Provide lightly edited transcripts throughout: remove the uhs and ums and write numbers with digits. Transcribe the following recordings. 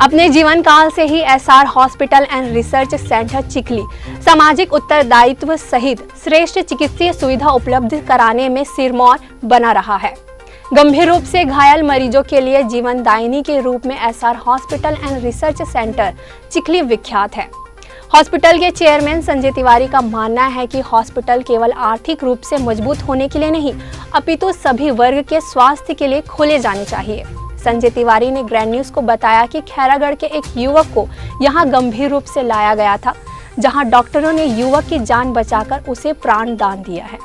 अपने जीवन काल से ही SR hospital and research centre Chikhli सामाजिक उत्तरदायित्व सहित श्रेष्ठ चिकित्सीय सुविधा उपलब्ध कराने में सिरमौर बना रहा है। गंभीर रूप से घायल मरीजों के लिए जीवनदायिनी के रूप में SR hospital and research centre Chikhli विख्यात है। हॉस्पिटल के चेयरमैन संजय तिवारी का मानना है कि हॉस्पिटल केवल आर्थिक रूप से मजबूत होने के लिए नहीं, अपितु सभी वर्ग के स्वास्थ्य के लिए खोले जाने चाहिए। संजय तिवारी ने ग्रैंड न्यूज को बताया कि खैरागढ़ के एक युवक को यहां गंभीर रूप से लाया गया था, जहां डॉक्टरों ने युवक की जान बचाकर उसे प्राण दान दिया है।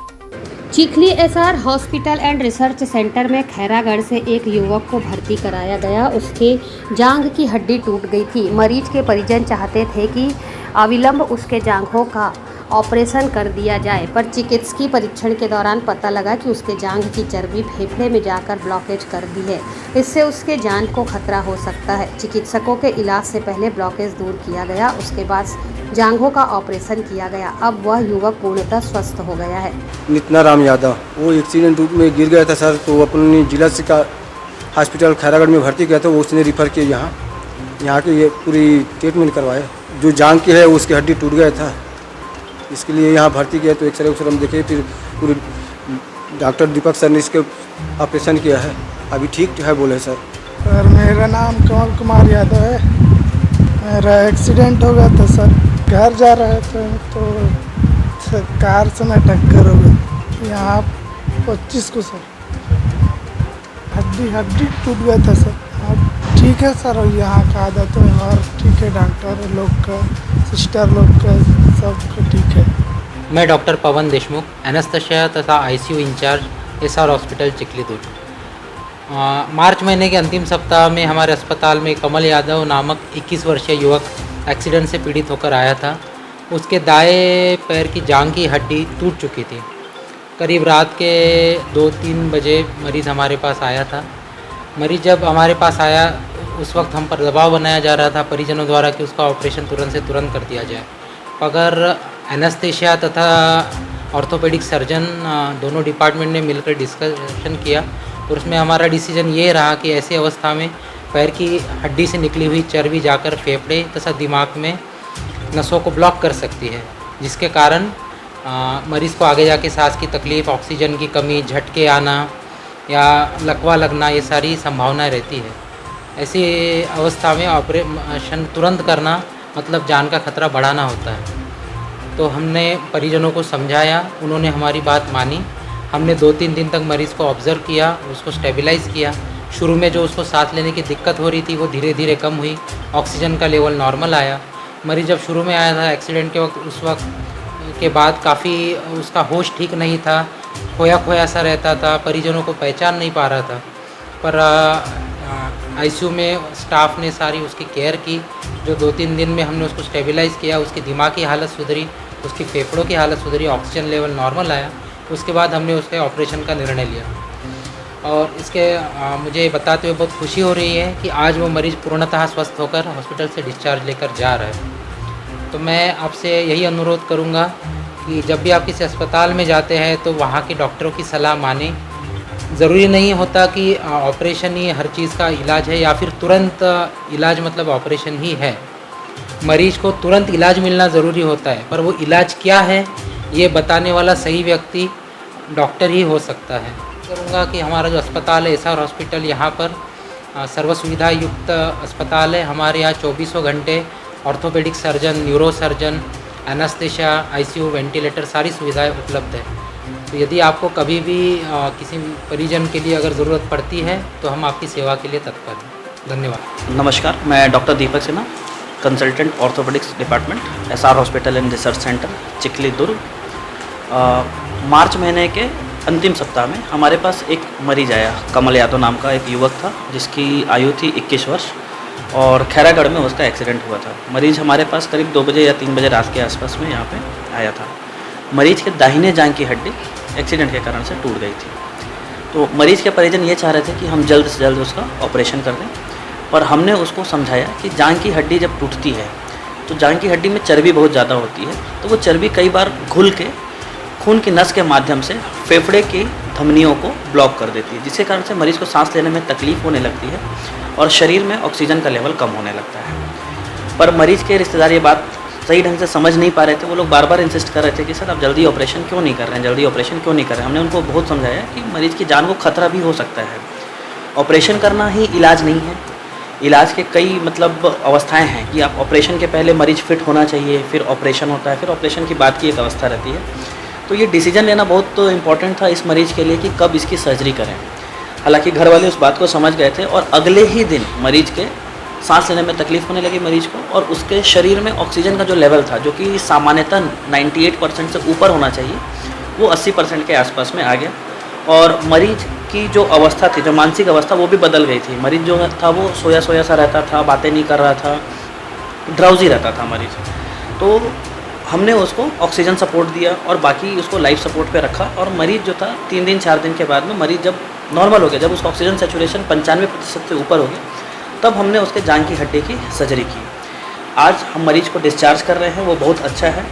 Chikhli SR hospital and research centre में खैरागढ़ से एक युवक को भर्ती कराया गया। उसके जांघ की हड्डी टूट गई थी। मरीज के परिजन चाहते थे कि अविलंब उसके जांघों का ऑपरेशन कर दिया जाए, पर चिकित्सकीय परीक्षण के दौरान पता लगा कि उसके जांघ की चर्बी फेफड़े में जाकर ब्लॉकेज कर दी है। इससे उसके जान को खतरा हो सकता है। चिकित्सकों के इलाज से पहले ब्लॉकेज दूर किया गया, उसके बाद जांघों का ऑपरेशन किया गया। अब वह युवक पूर्णतः स्वस्थ हो गया है। नितना राम यादव वो एक्सीडेंट में गिर गया था सर, तो अपनी जिला शिक्षा हॉस्पिटल खैरागढ़ में भर्ती किया था। वो उसने रिफ़र किया यहाँ के ये पूरी ट्रीटमेंट करवाए। जो जांघ की है उसकी हड्डी टूट गया था, इसके लिए यहाँ भर्ती किया। तो एक्सरे हम देखे, फिर पूरी डॉक्टर दीपक सर ने इसके ऑपरेशन किया है। अभी ठीक है बोले सर। सर मेरा नाम कमल कुमार यादव है। मेरा एक्सीडेंट हो गया था सर, घर जा रहे थे तो कार से मैं टक्कर हो गई। यहाँ 25 को सर हड्डी टूट गया था सर। अब ठीक है सर, यहाँ का आदत है और ठीक है, डॉक्टर लोग का, सिस्टर लोग का, सब ठीक है। मैं डॉक्टर पवन देशमुख, एनेस्थेसिया तथा ICU in charge SR hospital Chikhli Durg. March महीने के अंतिम सप्ताह में हमारे अस्पताल में कमल यादव नामक 21 वर्षीय युवक एक्सीडेंट से पीड़ित होकर आया था। उसके दाएं पैर की जांघ की हड्डी टूट चुकी थी। करीब रात के 2-3 बजे मरीज़ हमारे पास आया था। मरीज़ जब हमारे पास आया उस वक्त हम पर दबाव बनाया जा रहा था परिजनों द्वारा कि उसका ऑपरेशन तुरंत से तुरंत कर दिया जाए। अगर एनेस्थेसिया तथा ऑर्थोपेडिक सर्जन दोनों डिपार्टमेंट ने मिलकर डिस्कशन किया तो उसमें हमारा डिसीजन ये रहा कि ऐसी अवस्था में पैर की हड्डी से निकली हुई चर्बी जाकर फेफड़े तथा दिमाग में नसों को ब्लॉक कर सकती है, जिसके कारण मरीज़ को आगे जाके सांस की तकलीफ़, ऑक्सीजन की कमी, झटके आना या लकवा लगना, ये सारी संभावनाएं रहती है। ऐसी अवस्था में ऑपरेशन तुरंत करना मतलब जान का खतरा बढ़ाना होता है। तो हमने परिजनों को समझाया, उन्होंने हमारी बात मानी। हमने 2-3 दिन तक मरीज़ को ऑब्ज़र्व किया, उसको स्टेबलाइज़ किया। शुरू में जो उसको सांस लेने की दिक्कत हो रही थी वो धीरे धीरे कम हुई, ऑक्सीजन का लेवल नॉर्मल आया। मरीज़ जब शुरू में आया था एक्सीडेंट के वक्त, उस वक्त के बाद काफ़ी उसका होश ठीक नहीं था, खोया खोया सा रहता था, परिजनों को पहचान नहीं पा रहा था। पर आईसीयू में स्टाफ ने सारी उसकी केयर की। जो 2-3 दिन में हमने उसको स्टेबलाइज़ किया, उसकी दिमाग की हालत सुधरी, उसकी फेफड़ों की हालत सुधरी, ऑक्सीजन लेवल नॉर्मल आया। उसके बाद हमने उसके ऑपरेशन का निर्णय लिया। और इसके मुझे बताते हुए बहुत खुशी हो रही है कि आज वो मरीज़ पूर्णतः स्वस्थ होकर हॉस्पिटल से डिस्चार्ज लेकर जा रहा है। तो मैं आपसे यही अनुरोध करूँगा कि जब भी आप किसी अस्पताल में जाते हैं तो वहाँ के डॉक्टरों की सलाह मानें। ज़रूरी नहीं होता कि ऑपरेशन ही हर चीज़ का इलाज है या फिर तुरंत इलाज मतलब ऑपरेशन ही है। मरीज़ को तुरंत इलाज मिलना ज़रूरी होता है, पर वो इलाज क्या है ये बताने वाला सही व्यक्ति डॉक्टर ही हो सकता है। करूँगा कि हमारा जो अस्पताल है एसआर हॉस्पिटल, यहाँ पर सर्व सुविधा युक्त अस्पताल है। हमारे यहाँ 24 घंटे orthopaedic surgeon, neuro surgeon, anaesthesia, ICU, ventilator सारी सुविधाएं उपलब्ध है। तो यदि आपको कभी भी किसी परिजन के लिए अगर ज़रूरत पड़ती है तो हम आपकी सेवा के लिए तत्पर हैं। धन्यवाद। नमस्कार, मैं doctor Deepak Sinha, consultant orthopaedics department SR hospital and research centre Chikhli Durg. March महीने के अंतिम सप्ताह में हमारे पास एक मरीज आया, कमल यादव नाम का एक युवक था जिसकी आयु थी 21 वर्ष और खैरागढ़ में उसका एक्सीडेंट हुआ था। मरीज़ हमारे पास करीब 2 बजे या 3 बजे रात के आसपास में यहाँ पे आया था। मरीज़ के दाहिने जांघ की हड्डी एक्सीडेंट के कारण से टूट गई थी। तो मरीज़ के परिजन ये चाह रहे थे कि हम जल्द से जल्द उसका ऑपरेशन कर दें, पर हमने उसको समझाया कि जांघ की हड्डी जब टूटती है तो जांघ की हड्डी में चर्बी बहुत ज़्यादा होती है, तो वो चर्बी कई बार घुल के खून की नस के माध्यम से फेफड़े की धमनियों को ब्लॉक कर देती है, जिसके कारण से मरीज़ को सांस लेने में तकलीफ़ होने लगती है और शरीर में ऑक्सीजन का लेवल कम होने लगता है। पर मरीज़ के रिश्तेदार ये बात सही ढंग से समझ नहीं पा रहे थे। वो लोग बार बार इंसिस्ट कर रहे थे कि सर आप जल्दी ऑपरेशन क्यों नहीं कर रहे हैं, जल्दी ऑपरेशन क्यों नहीं कर रहे हैं। हमने उनको बहुत समझाया कि मरीज़ की जान को खतरा भी हो सकता है। ऑपरेशन करना ही इलाज नहीं है। इलाज के कई अवस्थाएं हैं कि आप ऑपरेशन के पहले मरीज़ फिट होना चाहिए, फिर ऑपरेशन होता है, फिर ऑपरेशन की बाद की एक अवस्था रहती है। तो ये डिसीजन लेना बहुत इम्पॉर्टेंट था इस मरीज़ के लिए कि कब इसकी सर्जरी करें। हालांकि घर वाले उस बात को समझ गए थे और अगले ही दिन मरीज़ के सांस लेने में तकलीफ़ होने लगी मरीज़ को, और उसके शरीर में ऑक्सीजन का जो लेवल था, जो कि सामान्यतः 98% से ऊपर होना चाहिए, वो 80% के आसपास में आ गया। और मरीज़ की जो अवस्था थी, जो मानसिक अवस्था, वो भी बदल गई थी। मरीज़ जो था वो सोया सोया सा रहता था, बातें नहीं कर रहा था, ड्राउजी रहता था मरीज़। तो हमने उसको ऑक्सीजन सपोर्ट दिया और बाकी उसको लाइफ सपोर्ट पे रखा, और मरीज़ जो था 3 दिन 4 दिन के बाद में मरीज़ जब नॉर्मल हो गया, जब उसका ऑक्सीजन सैचुरेशन 95% से ऊपर हो गया, तब हमने उसके जांघ की हड्डी की सर्जरी की। आज हम मरीज़ को डिस्चार्ज कर रहे हैं, वो बहुत अच्छा है।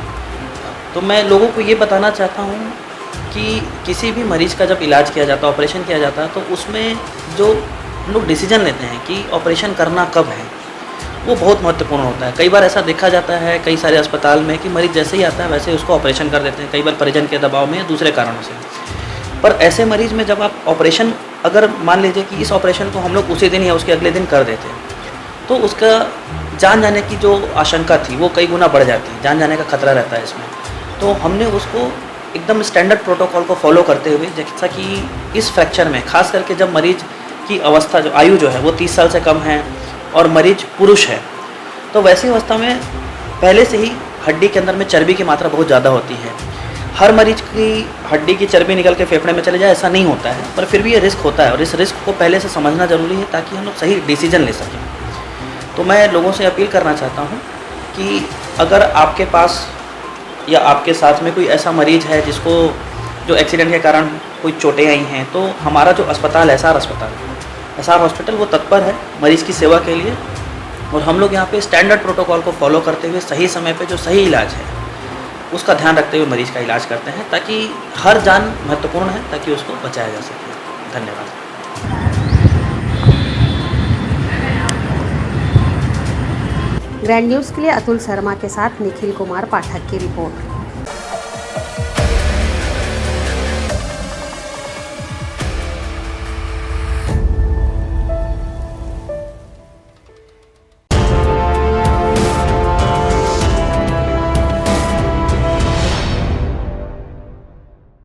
तो मैं लोगों को ये बताना चाहता हूँ कि किसी भी मरीज़ का जब इलाज किया जाता है, ऑपरेशन किया जाता है, तो उसमें जो हम लोग डिसीजन लेते हैं कि ऑपरेशन करना कब है, वो बहुत महत्वपूर्ण होता है। कई बार ऐसा देखा जाता है कई सारे अस्पताल में कि मरीज़ जैसे ही आता है वैसे ही उसको ऑपरेशन कर देते हैं, कई बार परिजन के दबाव में या दूसरे कारणों से। पर ऐसे मरीज़ में जब आप ऑपरेशन, अगर मान लीजिए कि इस ऑपरेशन को हम लोग उसी दिन या उसके अगले दिन कर देते हैं, तो उसका जान जाने की जो आशंका थी वो कई गुना बढ़ जाती है, जान जाने का खतरा रहता है इसमें। तो हमने उसको एकदम स्टैंडर्ड प्रोटोकॉल को फॉलो करते हुए, जैसा कि इस फ्रैक्चर में खास करके जब मरीज़ की अवस्था, जो आयु जो है वो 30 साल से कम है और मरीज़ पुरुष है, तो वैसी अवस्था में पहले से ही हड्डी के अंदर में चर्बी की मात्रा बहुत ज़्यादा होती है। हर मरीज़ की हड्डी की चर्बी निकल के फेफड़े में चले जाए ऐसा नहीं होता है, पर फिर भी ये रिस्क होता है, और इस रिस्क को पहले से समझना ज़रूरी है ताकि हम लोग सही डिसीजन ले सकें। तो मैं लोगों से अपील करना चाहता हूँ कि अगर आपके पास या आपके साथ में कोई ऐसा मरीज़ है जिसको जो एक्सीडेंट के कारण कोई चोटें आई हैं, तो हमारा जो अस्पताल एसआर हॉस्पिटल वो तत्पर है मरीज़ की सेवा के लिए। और हम लोग यहाँ पे स्टैंडर्ड प्रोटोकॉल को फॉलो करते हुए सही समय पे जो सही इलाज है उसका ध्यान रखते हुए मरीज़ का इलाज करते हैं, ताकि हर जान महत्वपूर्ण है, ताकि उसको बचाया जा सके। धन्यवाद। ग्रैंड न्यूज़ के लिए अतुल शर्मा के साथ निखिल कुमार पाठक की रिपोर्ट।